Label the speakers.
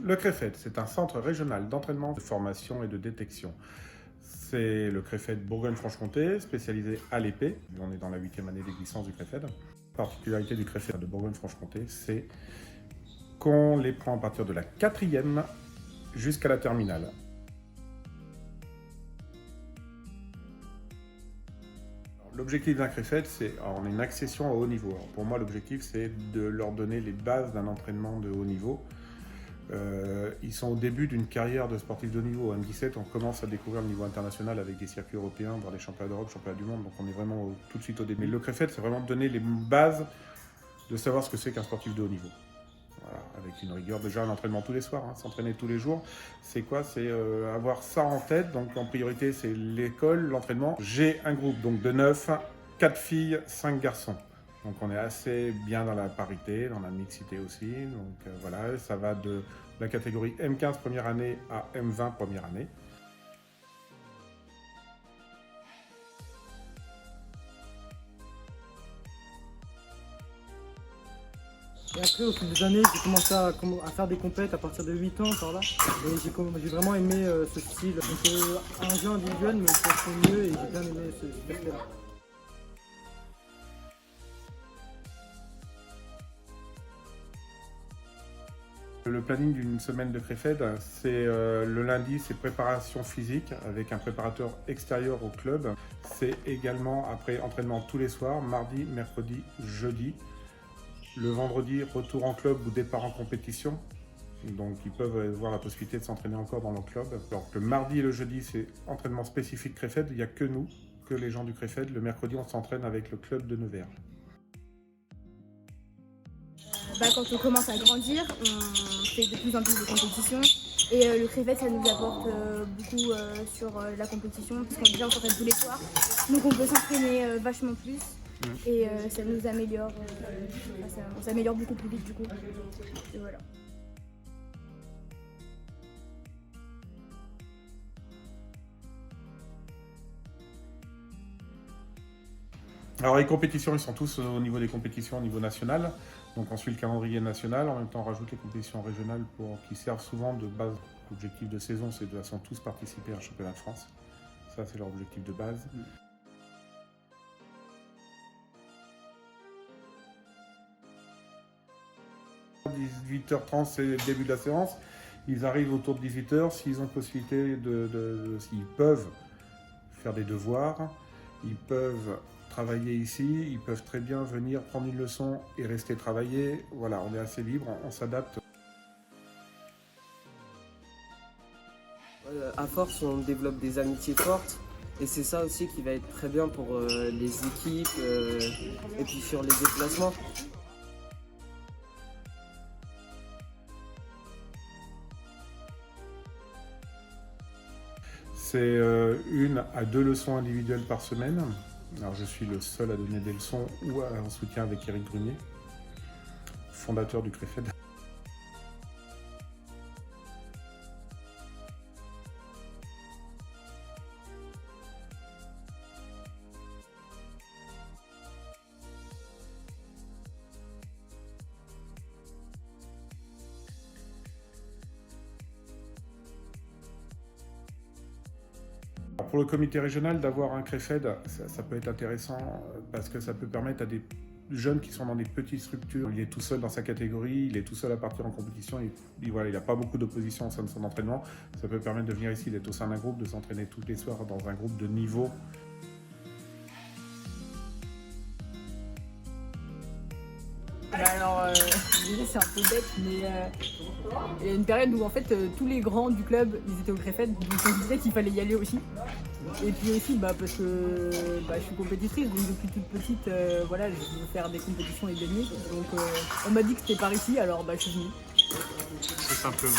Speaker 1: Le CREFED, c'est un centre régional d'entraînement, de formation et de détection. C'est le CREFED Bourgogne-Franche-Comté, spécialisé à l'épée. On est dans la 8e année d'existence du CREFED. La particularité du CREFED de Bourgogne-Franche-Comté, c'est qu'on les prend à partir de la 4e jusqu'à la terminale. L'objectif d'un CREFED, c'est on a une accession au haut niveau. Alors pour moi, l'objectif, c'est de leur donner les bases d'un entraînement de haut niveau. Ils sont au début d'une carrière de sportif de haut niveau. En 17, on commence à découvrir le niveau international avec des circuits européens, voire des championnats d'Europe, championnats du monde. Donc on est vraiment tout de suite au début. Mais le CREFED, c'est vraiment de donner les bases de savoir ce que c'est qu'un sportif de haut niveau. Voilà, avec une rigueur, déjà un entraînement tous les soirs, s'entraîner tous les jours. C'est quoi? C'est avoir ça en tête. Donc en priorité, c'est l'école, l'entraînement. J'ai un groupe donc de 9, 4 filles, 5 garçons. Donc on est assez bien dans la parité, dans la mixité aussi. Donc voilà, ça va de la catégorie M15 première année à M20 première année.
Speaker 2: Et après, au fil des années, j'ai commencé à faire des compètes à partir de 8 ans par là. Et j'ai vraiment aimé ce style. Donc un jeu individuel me correspond mieux et j'ai bien aimé cet aspect-là.
Speaker 1: Le planning d'une semaine de CREFED, c'est le lundi, c'est préparation physique avec un préparateur extérieur au club. C'est également après entraînement tous les soirs, mardi, mercredi, jeudi. Le vendredi, retour en club ou départ en compétition. Donc ils peuvent avoir la possibilité de s'entraîner encore dans leur club. Donc le mardi et le jeudi, c'est entraînement spécifique CREFED. Il n'y a que nous, que les gens du CREFED. Le mercredi, on s'entraîne avec le club de Nevers.
Speaker 3: Quand on commence à grandir, on fait de plus en plus de compétitions. Et le CREFED, ça nous apporte beaucoup sur la compétition, parce qu'on déjà on s'entraîne tous les soirs. Donc on peut s'entraîner vachement plus. Et ça nous améliore, on s'améliore beaucoup plus vite du coup. Et voilà.
Speaker 1: Alors les compétitions, ils sont tous au niveau des compétitions au niveau national. Donc on suit le calendrier national, en même temps on rajoute les compétitions régionales qui servent souvent de base. L'objectif de saison, c'est de toute façon tous participer à un championnat de France. Ça, c'est leur objectif de base. 18h30, c'est le début de la séance. Ils arrivent autour de 18h. S'ils ont possibilité s'ils peuvent faire des devoirs, ils peuvent travailler ici, ils peuvent très bien venir prendre une leçon et rester travailler. Voilà, on est assez libre, on s'adapte.
Speaker 4: À force, on développe des amitiés fortes. Et c'est ça aussi qui va être très bien pour les équipes et puis sur les déplacements.
Speaker 1: C'est 1 à 2 leçons individuelles par semaine. Alors je suis le seul à donner des leçons ou en soutien avec Eric Grunier, fondateur du CREFED. Pour le comité régional, d'avoir un CREFED, ça peut être intéressant parce que ça peut permettre à des jeunes qui sont dans des petites structures, il est tout seul dans sa catégorie, il est tout seul à partir en compétition, voilà, il n'a pas beaucoup d'opposition au sein de son entraînement. Ça peut permettre de venir ici, d'être au sein d'un groupe, de s'entraîner tous les soirs dans un groupe de niveau.
Speaker 5: Alors, c'est un peu bête, mais il y a une période où en fait tous les grands du club ils étaient au CREFED, donc on se disait qu'il fallait y aller aussi. Et puis aussi parce que je suis compétitrice, donc depuis toute petite, voilà, je veux faire des compétitions et gagner. Donc on m'a dit que c'était par ici, alors je suis venue.
Speaker 1: C'est simplement.